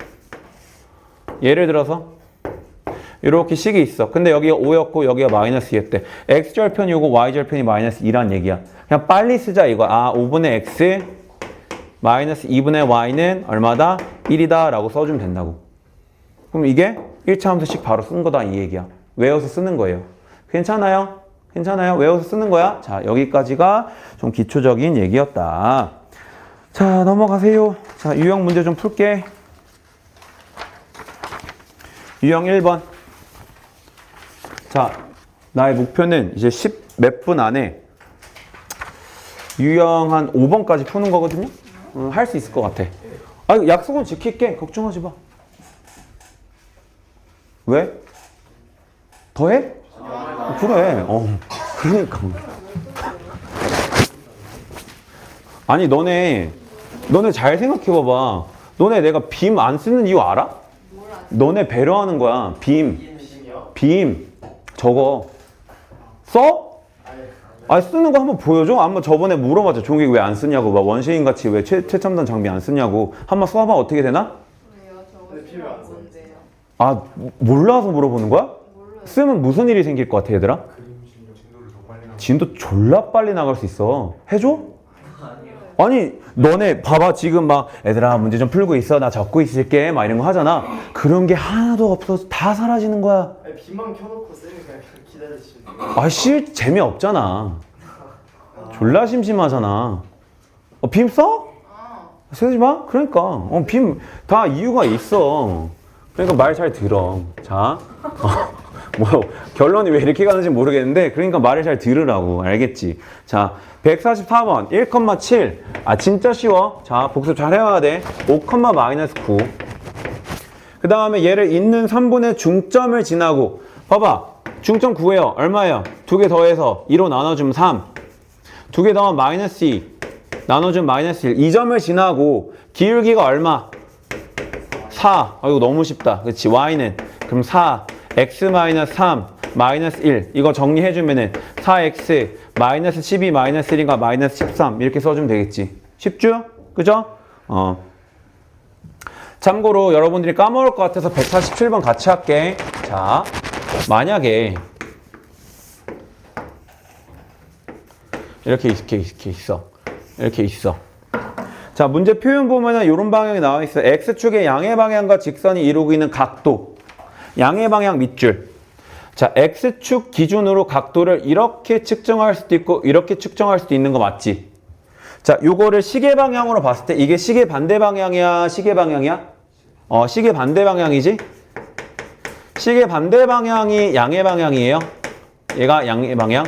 예를 들어서 이렇게 식이 있어. 근데 여기가 5였고 여기가 마이너스 2였대. x절편이 오고 y절편이 마이너스 2란 얘기야. 그냥 빨리 쓰자 이거. 5분의 x 마이너스 2분의 y는 얼마다? 1이다 라고 써주면 된다고. 그럼 이게 1차 함수식 바로 쓴 거다 이 얘기야. 외워서 쓰는 거예요. 괜찮아요? 괜찮아요? 외워서 쓰는 거야? 자, 여기까지가 좀 기초적인 얘기였다. 자, 넘어가세요. 자, 유형 문제 좀 풀게. 유형 1번. 자, 나의 목표는 이제 10 몇 분 안에 유형 한 5번까지 푸는 거거든요? 할 수 있을 것 같아. 약속은 지킬게. 걱정하지 마. 왜? 더 해? 그래. 그러니까. 아니, 너네 잘 생각해봐봐. 너네 내가 빔 안 쓰는 이유 알아? 너네 배려하는 거야. 빔. 저거. 써? 쓰는 거 한번 보여줘? 한번 저번에 물어봤죠. 종이 왜 안 쓰냐고. 막 원시인 같이 왜 최첨단 장비 안 쓰냐고. 한번 써봐. 어떻게 되나? 왜요? 저거 필요 뭔데요? 몰라서 물어보는 거야? 몰라요. 쓰면 무슨 일이 생길 것 같아, 얘들아? 진도 졸라 빨리 나갈 수 있어. 해줘? 아니, 너네 봐봐. 지금 막 얘들아 문제 좀 풀고 있어. 나 적고 있을게. 막 이런 거 하잖아. 그런 게 하나도 없어서 다 사라지는 거야. 빛만 켜놓고 쓰니까 기다려주시면 재미없잖아. 졸라 심심하잖아. 빔 써? 쓰지 마? 그러니까. 빔 다 이유가 있어. 그러니까 말 잘 들어. 자. 결론이 왜 이렇게 가는지 모르겠는데, 그러니까 말을 잘 들으라고. 알겠지? 자, 144번, 1,7. 진짜 쉬워. 자, 복습 잘 해와야 돼. 5,-9. 그 다음에 얘를 있는 3분의 중점을 지나고, 봐봐. 중점 구해요. 얼마예요? 2개 더해서 2로 나눠주면 3. 2개 더하면 마이너스 2. 나눠주면 마이너스 1. 이 점을 지나고, 기울기가 얼마? 4. 이거 너무 쉽다. 그치? y는. 그럼 4. x-3 마이너스 1 이거 정리해주면은 4x 마이너스 12 마이너스 1인가 마이너스 13 이렇게 써주면 되겠지. 쉽죠? 그죠? 참고로 여러분들이 까먹을 것 같아서 147번 같이 할게. 자, 만약에 이렇게 있어. 자, 문제 표현 보면은 이런 방향이 나와 있어. x축의 양의 방향과 직선이 이루고 있는 각도. 양의 방향 밑줄. 자, x축 기준으로 각도를 이렇게 측정할 수도 있고 이렇게 측정할 수도 있는 거 맞지? 자, 요거를 시계 방향으로 봤을 때 이게 시계 반대 방향이야, 시계 방향이야? 시계 반대 방향이지? 시계 반대 방향이 양의 방향이에요. 얘가 양의 방향.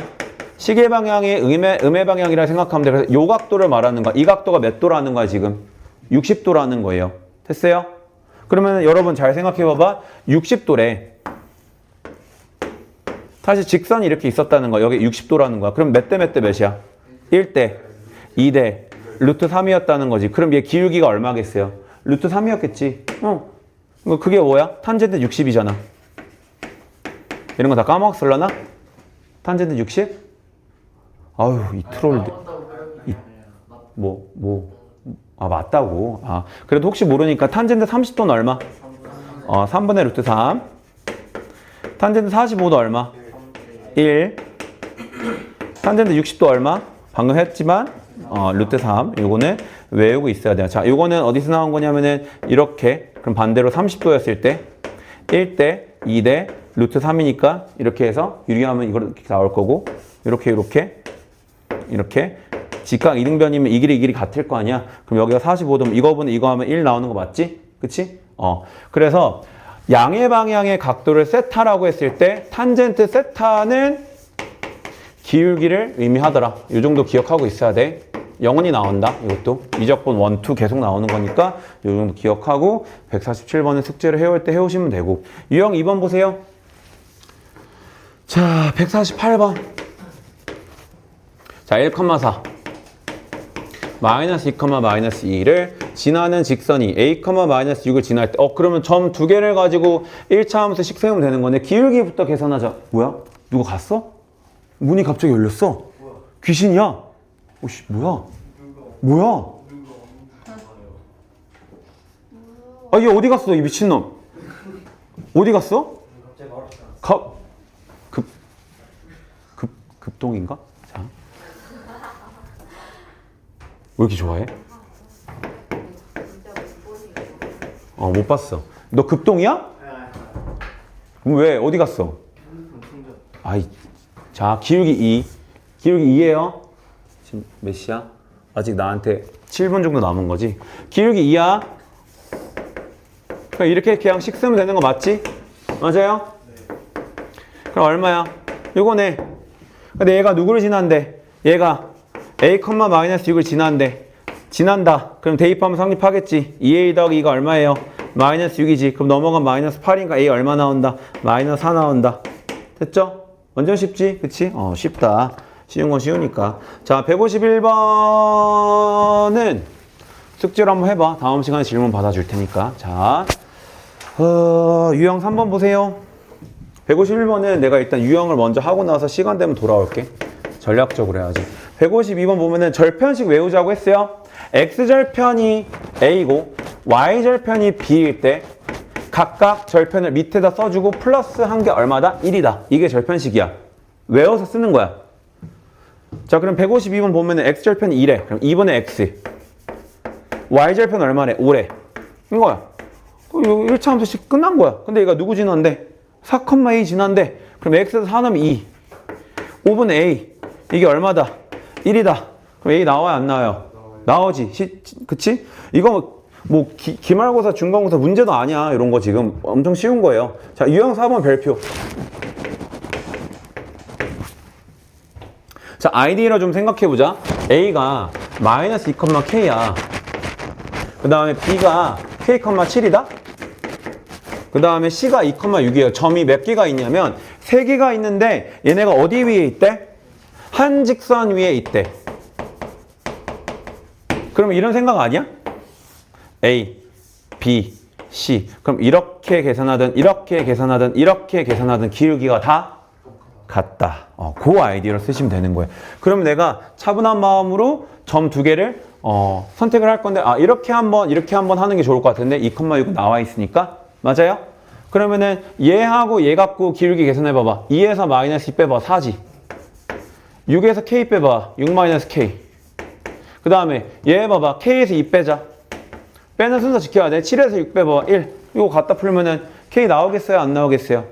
시계 방향이 음의 방향이라 생각하면 돼. 그래서 요 각도를 말하는 거야. 이 각도가 몇 도라는 거야, 지금? 60도라는 거예요. 됐어요? 그러면 여러분 잘 생각해 봐봐. 60도래. 사실 직선이 이렇게 있었다는 거야. 여기 60도라는 거야. 그럼 몇 대 몇 대 몇이야? 1대, 2대, 루트 3이었다는 거지. 그럼 얘 기울기가 얼마겠어요? 루트 3이었겠지. 그게 뭐야? 탄젠트 60이잖아. 이런 거 다 까먹었을라나? 탄젠트 60? 아유, 이 트롤. 맞다고. 그래도 혹시 모르니까 탄젠트 30도는 얼마? 3분의 루트 3. 탄젠트 45도 얼마? 1. 탄젠트 60도 얼마? 방금 했지만 루트 3. 요거는 외우고 있어야 돼요. 자, 요거는 어디서 나온 거냐면은 이렇게. 그럼 반대로 30도였을 때 1대, 2대, 루트 3이니까 이렇게 해서 유리하면 이렇게 나올 거고 이렇게 직각 이등변이면 이 길이 같을 거 아니야. 그럼 여기가 45도면 이거분의 이거 하면 1 나오는 거 맞지? 그치? 그래서 양의 방향의 각도를 세타라고 했을 때 탄젠트 세타는 기울기를 의미하더라. 이 정도 기억하고 있어야 돼. 영원히 나온다. 이것도 미적분 1, 2 계속 나오는 거니까 이 정도 기억하고 147번은 숙제를 해올 때 해오시면 되고. 유형 2번 보세요. 자, 148번. 자, 1,4 마이너스 2, 마이너스 2를 지나는 직선이 a, 마이너스 6을 지날 때 그러면 점 두 개를 가지고 1차 함수식 세우면 되는 거네. 기울기부터 계산하자. 뭐야? 누가 갔어? 문이 갑자기 열렸어? 귀신이야? 오씨, 뭐야? 얘 어디 갔어? 이 미친놈. 어디 갔어? 급동인가? 자. 왜 이렇게 좋아해? 못 봤어. 너 급동이야? 왜? 어디 갔어? 자, 기울기 2. 기울기 2예요. 지금 몇 시야? 아직 나한테 7분 정도 남은 거지. 기울기 2야. 그럼 이렇게 그냥 식 쓰면 되는 거 맞지? 맞아요? 그럼 얼마야? 요거네. 근데 얘가 누구를 지난대? 얘가 a, 마이너스 6을 지난다. 그럼 대입하면 성립하겠지. 2a 더하기 2가 얼마예요? 마이너스 6이지. 그럼 넘어가면 마이너스 8인가 a 얼마 나온다? 마이너스 4 나온다. 됐죠? 완전 쉽지? 그치? 쉽다. 쉬운 건 쉬우니까. 자, 151번은 숙제로 한번 해봐. 다음 시간에 질문 받아줄 테니까. 자, 유형 3번 보세요. 151번은 내가 일단 유형을 먼저 하고 나서 시간 되면 돌아올게. 전략적으로 해야지. 152번 보면은 절편식 외우자고 했어요. x절편이 a고 y절편이 b일 때 각각 절편을 밑에다 써주고 플러스 한 게 얼마다? 1이다. 이게 절편식이야. 외워서 쓰는 거야. 자, 그럼 152번 보면은 x절편이 2래. 그럼 2분의 x. y절편 얼마래? 5래. 이거야. 1차 함수식 끝난 거야. 근데 얘가 누구 지난데? 4,a 지난데. 그럼 x에서 4 넣으면 2. 5분의 a. 이게 얼마다? 1이다. 그럼 a 나와요? 안 나와요? 나오지. 그치? 이거 뭐 기말고사, 중간고사 문제도 아니야. 이런 거 지금 엄청 쉬운 거예요. 자, 유형 4번 별표. 자, 아이디로 좀 생각해보자. a가 마이너스 2,k야. 그 다음에 b가 k,7이다? 그 다음에 c가 2,6이에요. 점이 몇 개가 있냐면 3개가 있는데 얘네가 어디 위에 있대? 한 직선 위에 있대. 그럼 이런 생각 아니야? A, B, C. 그럼 이렇게 계산하든 이렇게 계산하든 이렇게 계산하든 기울기가 다 같다. 그 아이디어를 쓰시면 되는 거예요. 그럼 내가 차분한 마음으로 점 두 개를 선택을 할 건데 이렇게 한번 하는 게 좋을 것 같은데 2,6 나와 있으니까 맞아요? 그러면은 얘하고 얘 갖고 기울기 계산해 봐봐. 2에서 마이너스 2 빼봐. 4지. 6에서 k 빼봐. 6 마이너스 k. 그 다음에 얘 봐봐. k에서 2 빼자. 빼는 순서 지켜야 돼. 7에서 6 빼봐. 1. 이거 갖다 풀면은 k 나오겠어요? 안 나오겠어요?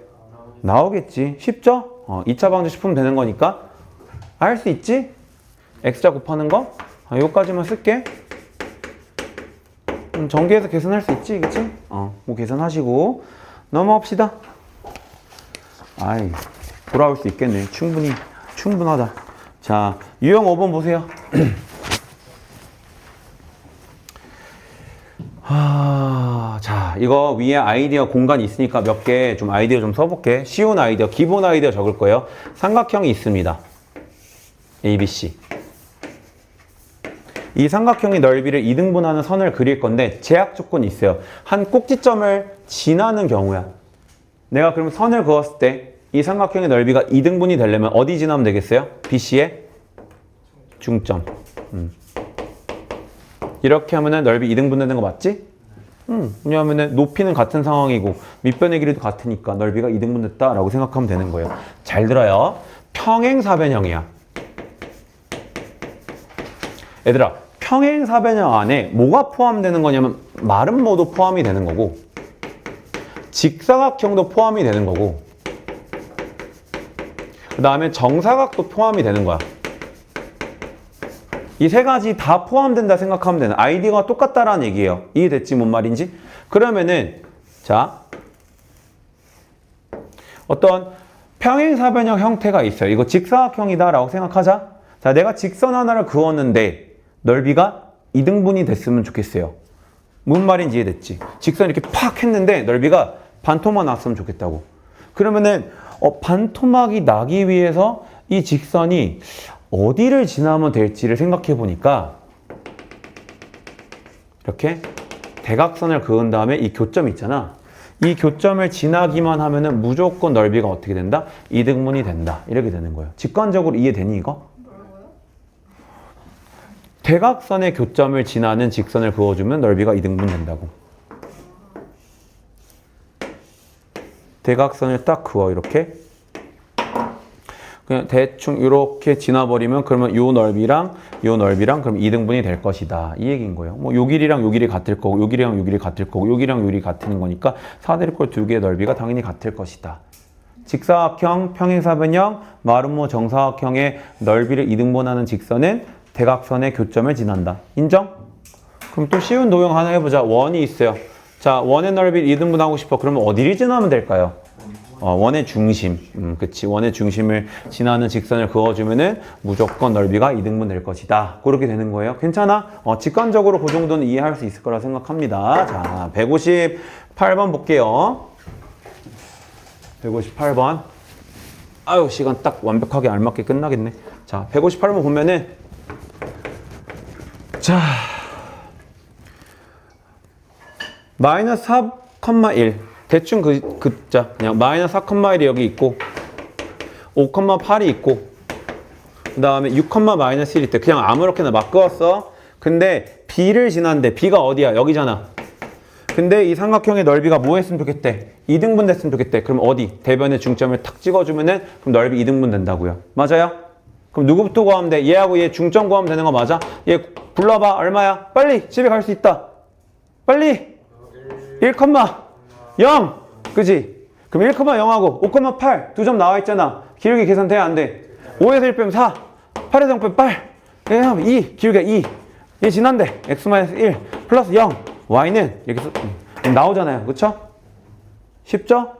나오겠지. 쉽죠? 2차 방정 짚으면 되는 거니까. 할 수 있지? x자 곱하는 거? 요까지만 쓸게. 전개해서 계산할 수 있지, 그치? 뭐 계산하시고 넘어갑시다. 아이, 돌아올 수 있겠네. 충분하다. 자, 유형 5번 보세요. 자, 이거 위에 아이디어 공간이 있으니까 몇 개 좀 아이디어 좀 써볼게. 쉬운 아이디어, 기본 아이디어 적을 거예요. 삼각형이 있습니다. ABC. 이 삼각형의 넓이를 2등분하는 선을 그릴 건데 제약 조건이 있어요. 한 꼭지점을 지나는 경우야. 내가 그럼 선을 그었을 때 이 삼각형의 넓이가 2등분이 되려면 어디 지나면 되겠어요? BC의 중점. 이렇게 하면은 넓이 2등분 되는 거 맞지? 왜냐하면 높이는 같은 상황이고 밑변의 길이도 같으니까 넓이가 2등분 됐다라고 생각하면 되는 거예요. 잘 들어요. 평행사변형이야. 얘들아, 평행사변형 안에 뭐가 포함되는 거냐면 마름모도 포함이 되는 거고 직사각형도 포함이 되는 거고 그 다음에 정사각도 포함이 되는 거야. 이 세 가지 다 포함된다 생각하면 되는 아이디어가 똑같다라는 얘기예요. 이해됐지? 뭔 말인지? 그러면은 자 어떤 평행사변형 형태가 있어요. 이거 직사각형이다 라고 생각하자. 자, 내가 직선 하나를 그었는데 넓이가 2등분이 됐으면 좋겠어요. 뭔 말인지 이해됐지? 직선 이렇게 팍 했는데 넓이가 반토막 났으면 좋겠다고. 그러면은 반토막이 나기 위해서 이 직선이 어디를 지나면 될지를 생각해 보니까 이렇게 대각선을 그은 다음에 이 교점 있잖아. 이 교점을 지나기만 하면은 무조건 넓이가 어떻게 된다? 2등분이 된다. 이렇게 되는 거예요. 직관적으로 이해되니 이거? 뭐라고요? 대각선의 교점을 지나는 직선을 그어주면 넓이가 2등분 된다고. 대각선을 딱 그어 이렇게. 그냥 대충 이렇게 지나버리면 그러면 요 넓이랑 그럼 2등분이 될 것이다. 이 얘기인 거예요. 뭐 요 길이랑 요 길이 같을 거고 요 길이랑 요 길이 같을 거고 요 길이랑 요 길이 같은 거니까 사대리꼴 두 개의 넓이가 당연히 같을 것이다. 직사각형, 평행사변형, 마름모 정사각형의 넓이를 2등분하는 직선은 대각선의 교점을 지난다. 인정? 그럼 또 쉬운 도형 하나 해보자. 원이 있어요. 자, 원의 넓이를 2등분하고 싶어. 그러면 어디를 지나면 될까요? 원의 중심. 그치. 원의 중심을 지나는 직선을 그어주면은 무조건 넓이가 2등분 될 것이다. 그렇게 되는 거예요. 괜찮아? 직관적으로 그 정도는 이해할 수 있을 거라 생각합니다. 자, 158번 볼게요. 158번. 아유, 시간 딱 완벽하게 알맞게 끝나겠네. 자, 158번 보면은 자, 마이너스 4,1 대충 그냥 마이너스 4,1이 여기 있고 5,8이 있고 그 다음에 6, 마이너스 1이 있대. 그냥 아무렇게나 막 그었어. 근데 B를 지났는데 B가 어디야? 여기잖아. 근데 이 삼각형의 넓이가 뭐 했으면 좋겠대? 2등분 됐으면 좋겠대. 그럼 어디? 대변의 중점을 탁 찍어주면은 그럼 넓이 2등분 된다고요. 맞아요? 그럼 누구부터 구하면 돼? 얘하고 얘 중점 구하면 되는 거 맞아? 얘 불러봐. 얼마야? 빨리 집에 갈 수 있다. 빨리 1,0 그지? 그럼 1,0하고 5,8 두 점 나와 있잖아. 기울기 계산돼야 안 돼. 5에서 1 빼면 4 8에서 0 빼면 8 그냥 2 기울기가 2 얘 지난데 x-1 플러스 0 y는 여기서 나오잖아요. 그쵸? 쉽죠?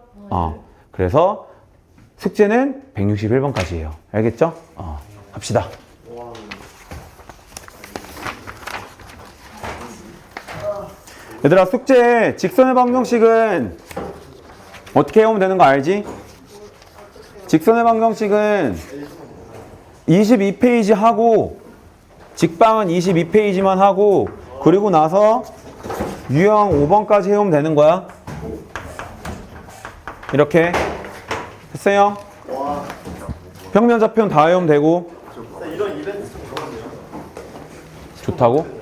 그래서 숙제는 161번까지예요. 알겠죠? 합시다. 얘들아, 숙제 직선의 방정식은 어떻게 해오면 되는 거 알지? 직선의 방정식은 22페이지 하고 직방은 22페이지만 하고 그리고 나서 유형 5번까지 해오면 되는 거야. 이렇게 됐어요? 평면좌표는 다 해오면 되고. 이런 이벤트 좀 좋은데요? 좋다고?